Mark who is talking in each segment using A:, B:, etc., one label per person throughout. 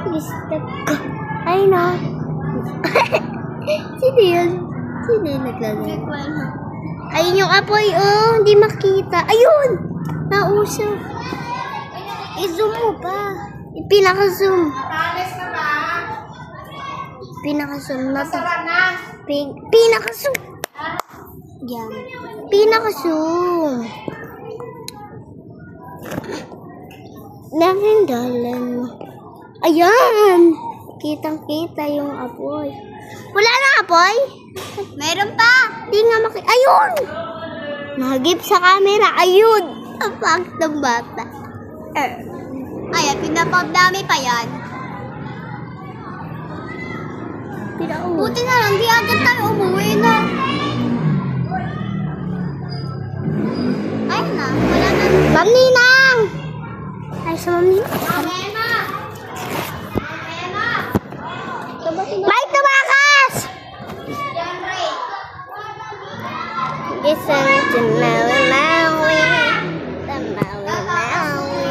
A: Gusto ko. Ay, no. Sino yun? Sino yung naglagay? Ayun yung apoy, oh. Hindi makita. Ayun! Nausap. I-zoom mo pa. Pinaka-zoom. Pinaka-zoom na to. Pinaka-zoom. Yan. Pinaka-zoom. Narindalan mo. Ayan! Kitang-kita yung apoy. Wala na apoy? Meron pa. Di nga makita. Ayun! Nagip sa camera. Ayun! Ang pangit ng bata. Ayan, pinapagdami pa yan. Buti na lang, di agad tayo umuwi na. Ayun na, wala na. Ma'am Ninang! Ay, sa Ma'am Ninang. Mike, tumakas! Listen to Maui Maui. The Maui Maui.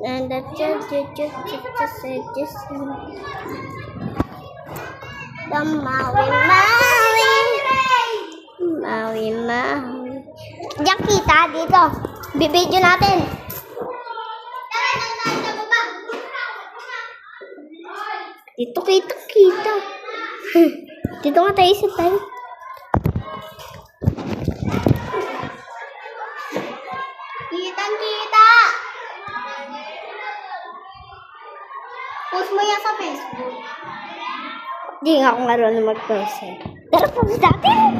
A: And the just the Maui Maui. Maui Maui. Diyan kita dito. Bibidyo natin. Dito kita. Dito nga tayo sa tayo. Kitang-kita. Post mo yan sa Facebook. Di nga ako nga rin mag-post. Tara, post natin.